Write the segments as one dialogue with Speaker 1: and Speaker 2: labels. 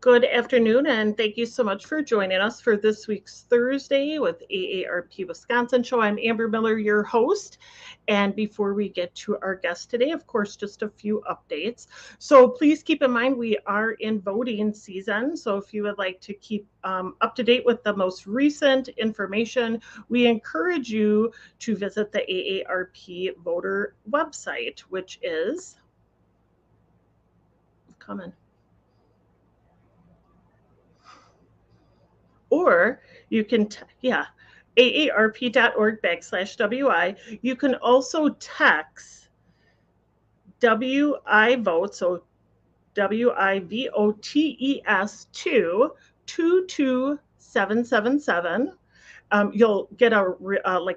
Speaker 1: Good afternoon, and thank you so much for joining us for this week's Thursday with AARP Wisconsin show. I'm Amber Miller, your host. And before we get to our guest today, of course, just a few updates. So please keep in mind we are in voting season. So if you would like to keep up to date with the most recent information, we encourage you to visit the AARP voter website, which is coming. Or you can, aarp.org/WI. You can also text WI vote, so WIVOTES to 22777. You'll get a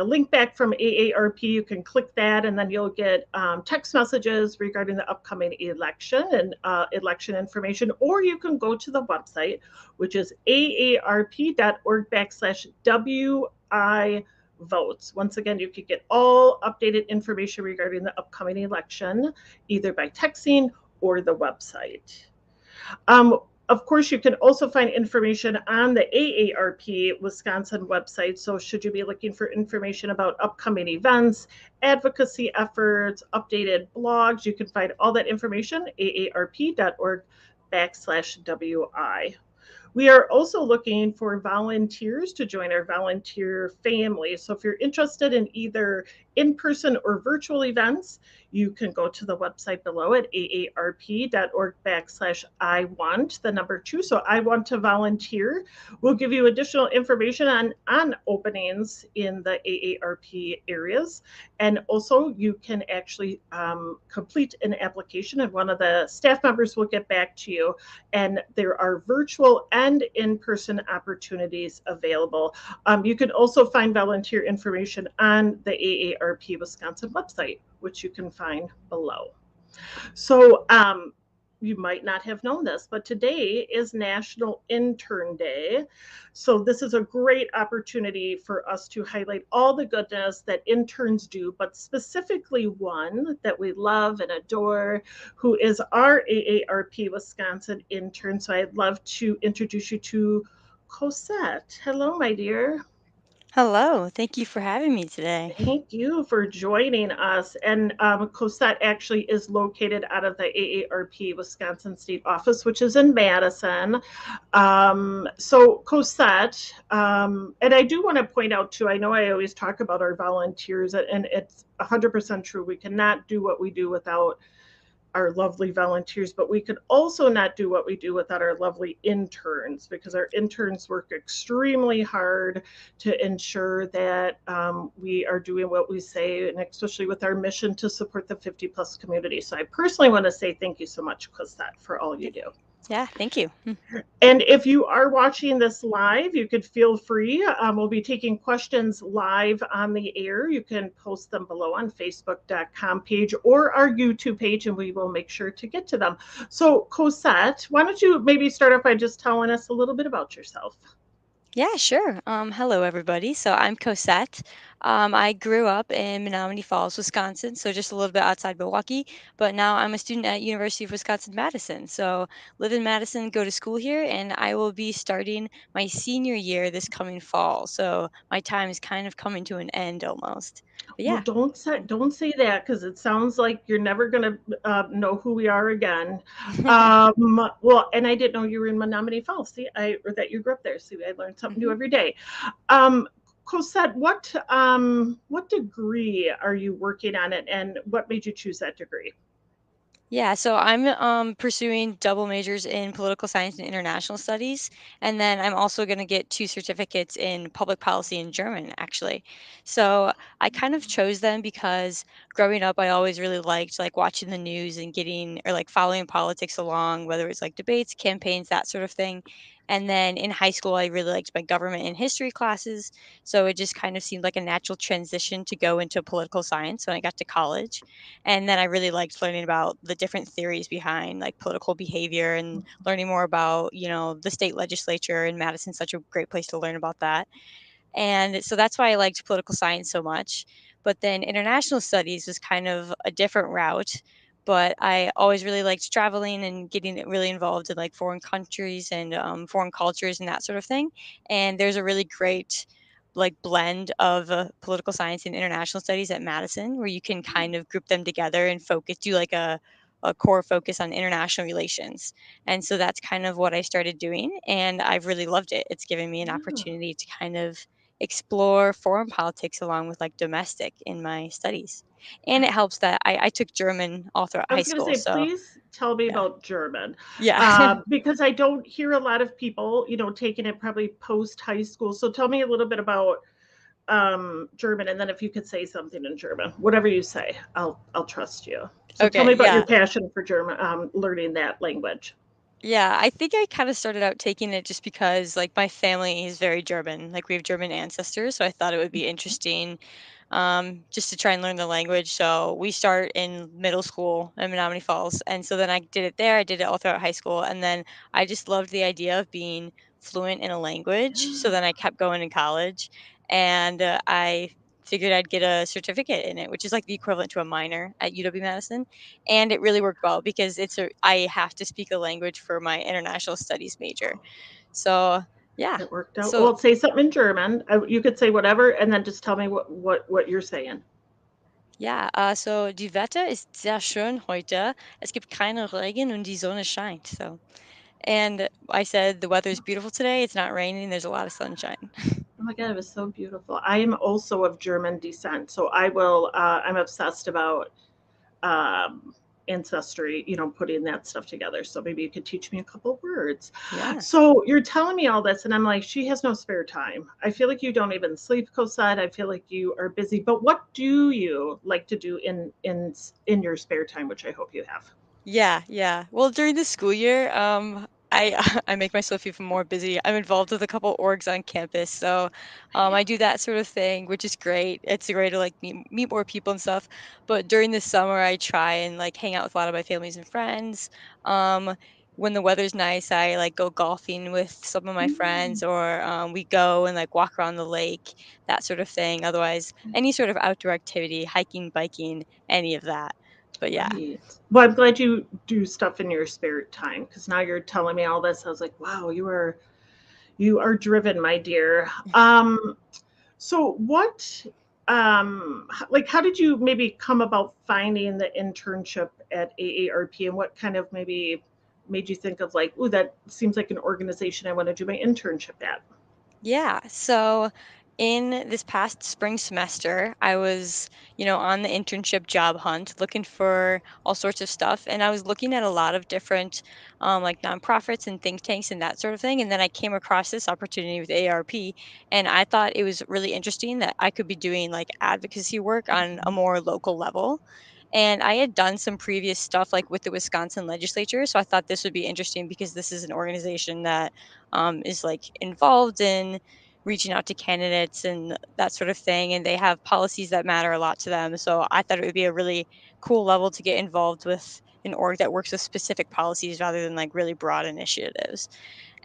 Speaker 1: link back from AARP. You can click that, and then you'll get text messages regarding the upcoming election and election information. Or you can go to the website, which is aarp.org/WI votes. Once again, you could get all updated information regarding the upcoming election, either by texting or the website. Of course, you can also find information on the AARP Wisconsin website. So should you be looking for information about upcoming events, advocacy efforts, updated blogs, you can find all that information, aarp.org/WI. We are also looking for volunteers to join our volunteer family. So if you're interested in either in-person or virtual events, you can go to the website below at aarp.org/I want, the number 2. So I want to volunteer. We'll give you additional information on openings in the AARP areas. And also you can actually complete an application, and one of the staff members will get back to you. And there are virtual and in-person opportunities available. You can also find volunteer information on the AARP Wisconsin website, which you can find below. So you might not have known this, but today is National Intern Day. So this is a great opportunity for us to highlight all the goodness that interns do, but specifically one that we love and adore, who is our AARP Wisconsin intern. So I'd love to introduce you to Cosette. Hello, my dear.
Speaker 2: Hello, thank you for having me today.
Speaker 1: Thank you for joining us. And Cosette actually is located out of the AARP Wisconsin State Office, which is in Madison. So Cosette, and I do want to point out too, I know I always talk about our volunteers, and it's 100% true. We cannot do what we do without our lovely volunteers, but we could also not do what we do without our lovely interns, because our interns work extremely hard to ensure that we are doing what we say, and especially with our mission to support the 50 plus community. So I personally want to say thank you so much, Cosette, for all
Speaker 2: Yeah,
Speaker 1: you do.
Speaker 2: yeah, thank you.
Speaker 1: And if you are watching this live, you could feel free. We'll be taking questions live on the air. You can post them below on Facebook.com page or our YouTube page, and we will make sure to get to them. So, Cosette, why don't you maybe start off by just telling us a little bit about yourself?
Speaker 2: Yeah, sure. Hello, everybody. So I'm Cosette. I grew up in Menominee Falls, Wisconsin, so just a little bit outside Milwaukee. But now I'm a student at University of Wisconsin-Madison. So live in Madison, go to school here, and I will be starting my senior year this coming fall. So my time is kind of coming to an end almost. But
Speaker 1: Well,
Speaker 2: yeah.
Speaker 1: don't say that, because it sounds like you're never gonna know who we are again. Well, and I didn't know you were in Menominee Falls. See, or that you grew up there. See, I learned something new
Speaker 2: Mhm.
Speaker 1: every day. Um, Cosette, what degree are you working on it, and what made you choose that degree?
Speaker 2: Yeah, so I'm pursuing double majors in political science and international studies, and then I'm also going to get two certificates in public policy and German, actually. So I kind of chose them because growing up, I always really liked like watching the news and getting or like following politics along, whether it's like debates, campaigns, that sort of thing. And then in high school, I really liked my government and history classes, so it just kind of seemed like a natural transition to go into political science when I got to college. And then I really liked learning about the different theories behind like political behavior and learning more about, the state legislature, and Madison's such a great place to learn about that. And so that's why I liked political science so much. But then international studies was kind of a different route. but I always really liked traveling and getting really involved in like foreign countries and foreign cultures and that sort of thing. And there's a really great like blend of political science and international studies at Madison where you can kind of group them together and focus, do like a core focus on international relations. And so that's kind of what I started doing. And I've really loved it. It's given me an
Speaker 1: Yeah.
Speaker 2: opportunity to kind of explore foreign politics along with like domestic in my studies. And it helps that I took German all throughout
Speaker 1: I
Speaker 2: high
Speaker 1: was going to
Speaker 2: school.
Speaker 1: say,
Speaker 2: So
Speaker 1: please tell me
Speaker 2: yeah.
Speaker 1: about German,
Speaker 2: Yeah.
Speaker 1: because I don't hear a lot of people, taking it probably post high school. So tell me a little bit about German, and then if you could say something in German, whatever you say, I'll trust you. So tell
Speaker 2: Okay.
Speaker 1: me about your
Speaker 2: Yeah.
Speaker 1: passion for German, learning that language.
Speaker 2: Yeah, I think I kind of started out taking it just because like my family is very German. Like we have German ancestors, so I thought it would be interesting just to try and learn the language. So we start in middle school in Menominee Falls. And so then I did it there. I did it all throughout high school. And then I just loved the idea of being fluent in a language. So then I kept going in college and I figured I'd get a certificate in it, which is like the equivalent to a minor at UW-Madison. And it really worked well because I have to speak a language for my international studies major. So yeah.
Speaker 1: It worked out.
Speaker 2: So
Speaker 1: Well, say something in German. You could say whatever, and then just tell me what you're saying.
Speaker 2: ja, also die Wetter ist sehr schön heute. Es gibt keinen Regen und die Sonne scheint. So, and I said the weather is beautiful today. It's not raining. There's a lot of sunshine.
Speaker 1: Oh my God, it was so beautiful. I am also of German descent, so I will. I'm obsessed about um, ancestry, putting that stuff together. So maybe you could teach me a couple words.
Speaker 2: Yeah.
Speaker 1: So you're telling me all this, and I'm like, she has no spare time. I feel like you don't even sleep, Cosette. I feel like you are busy. But what do you like to do in your spare time, which I hope you have?
Speaker 2: Yeah, yeah. Well, during the school year, I I make myself even more busy. I'm involved with a couple orgs on campus, so I do that sort of thing, which is great. It's great to like meet more people and stuff. But during the summer, I try and like hang out with a lot of my families and friends. Um, when the weather's nice, I like go golfing with some of my
Speaker 1: Mm,
Speaker 2: friends, or we go and like walk around the lake, that sort of thing. Otherwise, any sort of outdoor activity, hiking, biking, any of that. But yeah.
Speaker 1: right. Well, I'm glad you do stuff in your spare time because now you're telling me all this. I was like, wow, you are driven, my dear. So what like how did you maybe come about finding the internship at AARP, and what kind of maybe made you think of like, oh, that seems like an organization I want to do my internship at?
Speaker 2: Yeah. So in this past spring semester, I was, on the internship job hunt looking for all sorts of stuff. And I was looking at a lot of different like nonprofits and think tanks and that sort of thing. And then I came across this opportunity with ARP. And I thought it was really interesting that I could be doing like advocacy work on a more local level. And I had done some previous stuff like with the Wisconsin legislature. So I thought this would be interesting because this is an organization that is like involved in reaching out to candidates and that sort of thing. And they have policies that matter a lot to them. So I thought it would be a really cool level to get involved with an org that works with specific policies rather than like really broad initiatives.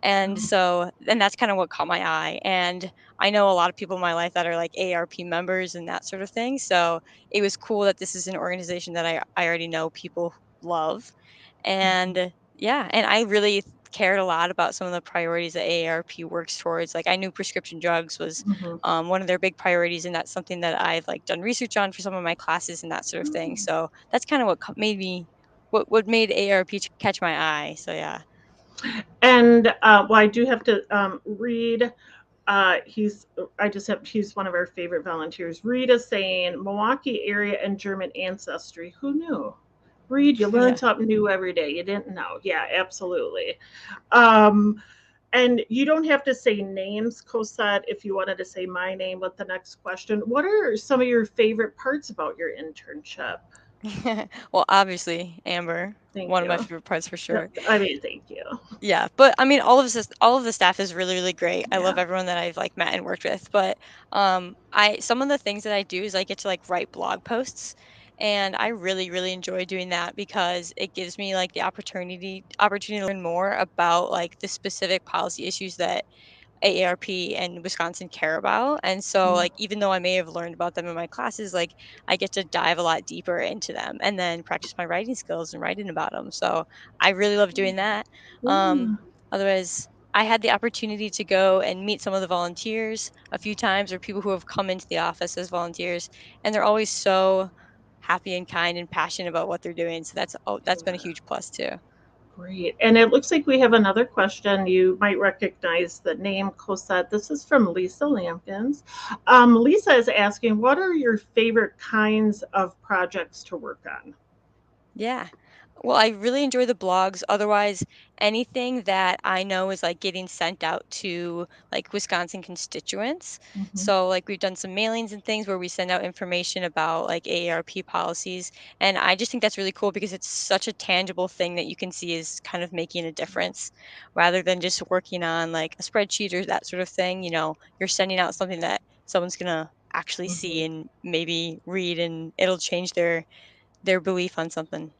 Speaker 2: And
Speaker 1: Oh,
Speaker 2: so, and that's kind of what caught my eye. And I know a lot of people in my life that are like ARP members and that sort of thing. So it was cool that this is an organization that I already know people love.
Speaker 1: mhm,
Speaker 2: And yeah, and I really cared a lot about some of the priorities that AARP works towards. Like I knew prescription drugs was
Speaker 1: mhm.
Speaker 2: one of their big priorities, and that's something that I've like done research on for some of my classes and that sort of thing.
Speaker 1: Mm.
Speaker 2: So that's kind of what made me what made AARP catch my eye. So yeah.
Speaker 1: And well, I do have to read. He's one of our favorite volunteers. Rita saying Milwaukee area and German ancestry. Who knew? Read, you learn
Speaker 2: Yeah.
Speaker 1: something new every day. You didn't know. Yeah, absolutely. Um, and you don't have to say names, Cosette, if you wanted to say my name with the next question. What are some of your favorite parts about your internship?
Speaker 2: Well, obviously, Amber,
Speaker 1: Thank
Speaker 2: one of my
Speaker 1: you.
Speaker 2: favorite parts for
Speaker 1: Yep,
Speaker 2: sure.
Speaker 1: I mean, thank you.
Speaker 2: Yeah, but I mean, all of the staff is really, really great. I love
Speaker 1: Yeah.
Speaker 2: everyone that I've like met and worked with. But I some of the things that I do is I get to like write blog posts, and I really, really enjoy doing that because it gives me like the opportunity to learn more about like the specific policy issues that AARP and Wisconsin care about. And so
Speaker 1: Yeah.
Speaker 2: like even though I may have learned about them in my classes, like I get to dive a lot deeper into them and then practice my writing skills and writing about them. So I really love doing that. Um,
Speaker 1: Yeah.
Speaker 2: otherwise, I had the opportunity to go and meet some of the volunteers a few times, or people who have come into the office as volunteers, and they're always so happy and kind and passionate about what they're doing. So that's been a
Speaker 1: Yeah.
Speaker 2: huge plus too.
Speaker 1: Great. And it looks like we have another question. You might recognize the name Cosette. This is from Lisa Lampkins. Lisa is asking, what are your favorite kinds of projects to work on?
Speaker 2: Yeah. Well, I really enjoy the blogs. Otherwise, anything that I know is like getting sent out to like Wisconsin constituents.
Speaker 1: Mhm.
Speaker 2: So, like, we've done some mailings and things where we send out information about like AARP policies. And I just think that's really cool because it's such a tangible thing that you can see is kind of making a difference rather than just working on like a spreadsheet or that sort of thing. You're sending out something that someone's going to actually see
Speaker 1: Mhm.
Speaker 2: and maybe read, and it'll change their belief on something.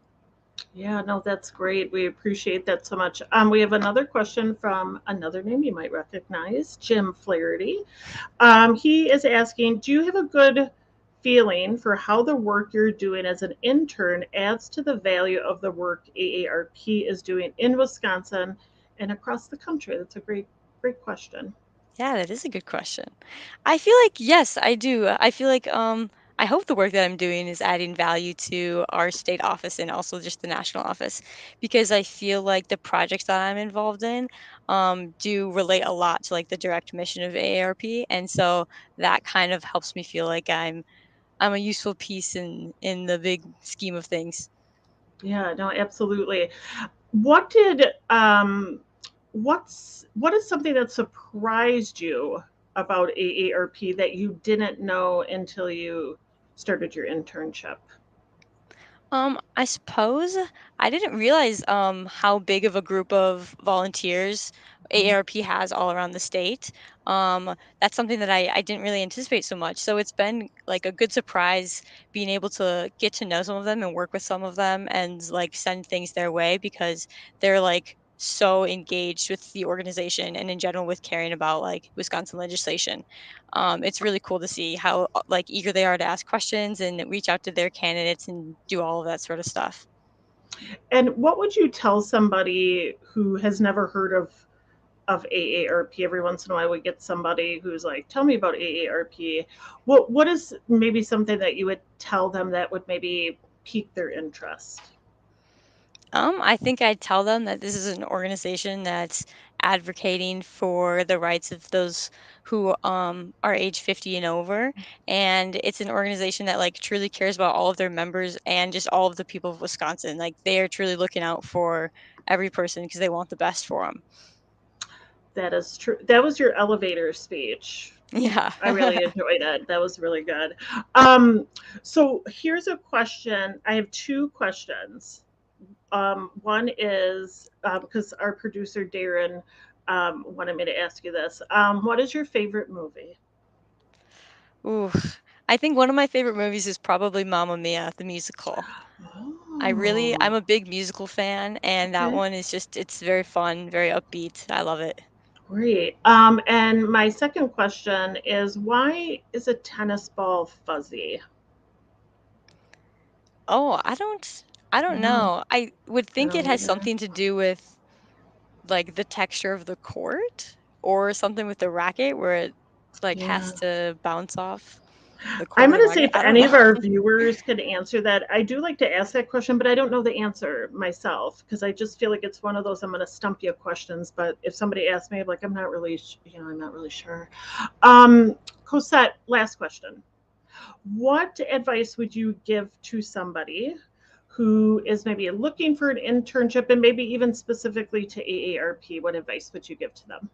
Speaker 1: Yeah, no, that's great. We appreciate that so much. We have another question from another name you might recognize, Jim Flaherty. He is asking, do you have a good feeling for how the work you're doing as an intern adds to the value of the work AARP is doing in Wisconsin and across the country? That's a great question.
Speaker 2: Yeah, that is a good question. I feel like yes, I do. I feel like I hope the work that I'm doing is adding value to our state office and also just the national office because I feel like the projects that I'm involved in do relate a lot to like the direct mission of AARP, and so that kind of helps me feel like I'm a useful piece in the big scheme of things.
Speaker 1: Yeah, no, absolutely. What did what is something that surprised you about AARP that you didn't know until you started your internship?
Speaker 2: I suppose I didn't realize how big of a group of volunteers AARP has all around the state. That's something that I didn't really anticipate so much. So it's been like a good surprise being able to get to know some of them and work with some of them and like send things their way because they're like so engaged with the organization and in general with caring about like Wisconsin legislation. It's really cool to see how like eager they are to ask questions and reach out to their candidates and do all of that sort of stuff.
Speaker 1: And what would you tell somebody who has never heard of AARP? Every once in a while, we get somebody who's like, "Tell me about AARP." What is maybe something that you would tell them that would maybe pique their interest?
Speaker 2: I think I'd tell them that this is an organization that's advocating for the rights of those who are age 50 and over, and it's an organization that like truly cares about all of their members and just all of the people of Wisconsin. Like they are truly looking out for every person because they want the best for them.
Speaker 1: That is true. That was your elevator speech.
Speaker 2: Yeah.
Speaker 1: I really enjoyed it. That was really good. Um, so here's a question. I have two questions. One is because our producer Darren wanted me to ask you this. What is your favorite movie?
Speaker 2: Ooh, I think one of my favorite movies is probably Mamma Mia, the musical. I'm
Speaker 1: Oh,
Speaker 2: a big musical fan, and that
Speaker 1: okay,
Speaker 2: one is just, it's very fun, very upbeat. I love it.
Speaker 1: great. And my second question is why is a tennis ball fuzzy?
Speaker 2: Oh, I
Speaker 1: I
Speaker 2: don't
Speaker 1: know.
Speaker 2: know. I would
Speaker 1: I
Speaker 2: think it
Speaker 1: don't
Speaker 2: has
Speaker 1: either.
Speaker 2: something to do with like the texture of the court or something with the racket where it like has
Speaker 1: Yeah.
Speaker 2: to bounce off the court
Speaker 1: I'm
Speaker 2: or the
Speaker 1: going to say
Speaker 2: racket.
Speaker 1: if
Speaker 2: I don't
Speaker 1: any of
Speaker 2: know.
Speaker 1: our viewers could answer that, I do like to ask that question, but I don't know the answer myself because I just feel like it's one of those I'm going to stump you questions. But if somebody asks me, I'm like, I'm not really, I'm not really sure. Cosette, last question. What advice would you give to somebody who is maybe looking for an internship and maybe even specifically to AARP? What advice would you give to them?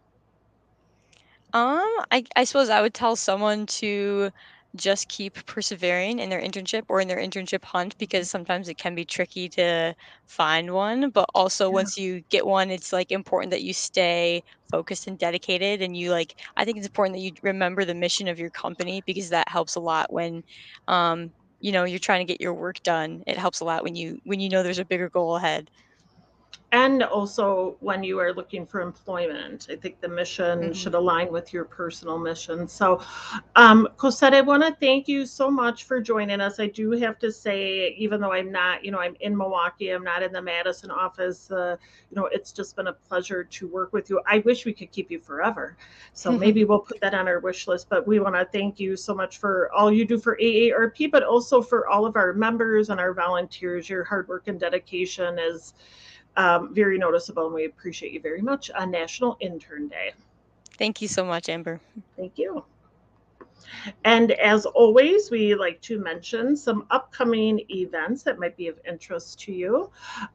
Speaker 2: I suppose I would tell someone to just keep persevering in their internship or in their internship hunt because sometimes it can be tricky to find one. But also,
Speaker 1: Yeah.
Speaker 2: once you get one, it's like important that you stay focused and dedicated. And you like, I think it's important that you remember the mission of your company because that helps a lot when, you're trying to get your work done. It helps a lot when you know there's a bigger goal ahead.
Speaker 1: And also when you are looking for employment, I think the mission
Speaker 2: Hmm.
Speaker 1: should align with your personal mission. So, Cosette, I want to thank you so much for joining us. I do have to say, even though I'm not, I'm in Milwaukee, I'm not in the Madison office. It's just been a pleasure to work with you. I wish we could keep you forever. So maybe we'll put that on our wish list. But we want to thank you so much for all you do for AARP, but also for all of our members and our volunteers. Your hard work and dedication is very noticeable, and we appreciate you very much on National Intern Day.
Speaker 2: Thank you so much, Amber.
Speaker 1: Thank you. And as always, we like to mention some upcoming events that might be of interest to you.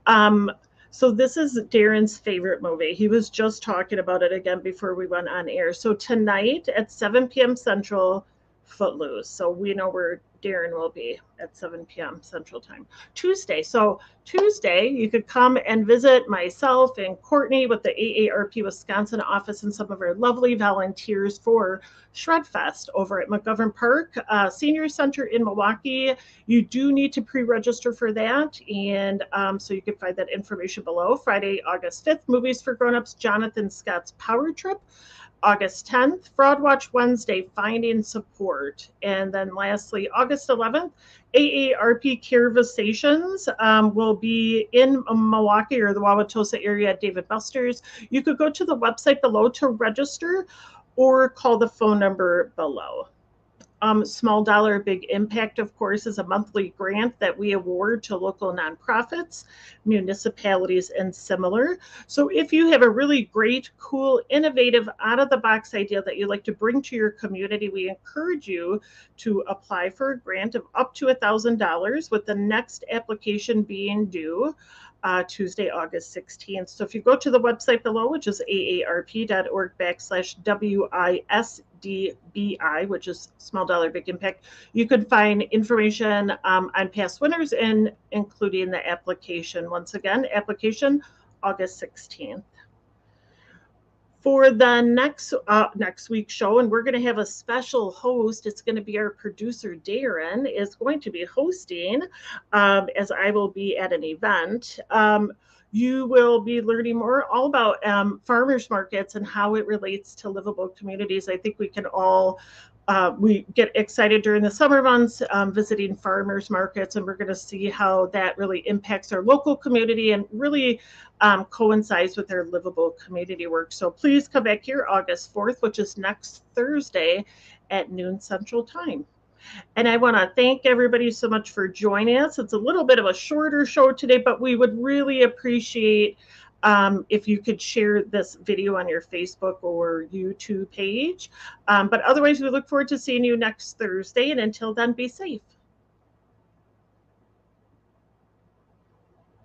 Speaker 1: Um, so this is Darren's favorite movie. He was just talking about it again before we went on air. So tonight at 7 p.m. Central, Footloose. So we know where Darren will be at 7 p.m. Central Time. Tuesday. So Tuesday, you could come and visit myself and Courtney with the AARP Wisconsin office and some of our lovely volunteers for Shred Fest over at McGovern Park Senior Center in Milwaukee. You do need to pre-register for that, and so you can find that information below. Friday, August 5th, Movies for Grown-Ups, Jonathan Scott's Power Trip. August 10th, Fraud Watch Wednesday, Finding Support. And then lastly, August 11th, AARP Conversations will be in Milwaukee or the Wauwatosa area at David Buster's. You could go to the website below to register or call the phone number below. Small Dollar Big Impact, of course, is a monthly grant that we award to local nonprofits, municipalities, and similar. So if you have a really great, cool, innovative, out of the box idea that you'd like to bring to your community, we encourage you to apply for a grant of up to $1,000, with the next application being due Tuesday, August 16th. So if you go to the website below, which is aarp.org/WISDBI, which is Small Dollar Big Impact, you could find information on past winners and including the application. Once again, application August 16th. For the next week's show, and we're going to have a special host. It's going to be our producer Darren is going to be hosting, as I will be at an event. You will be learning more all about farmers markets and how it relates to livable communities. I think we can all we get excited during the summer months visiting farmers markets, and we're going to see how that really impacts our local community and really coincides with our livable community work. So please come back here August 4th, which is next Thursday at noon Central Time. And I want to thank everybody so much for joining us. It's a little bit of a shorter show today, but we would really appreciate if you could share this video on your Facebook or YouTube page. But otherwise, we look forward to seeing you next Thursday. And until then, be safe.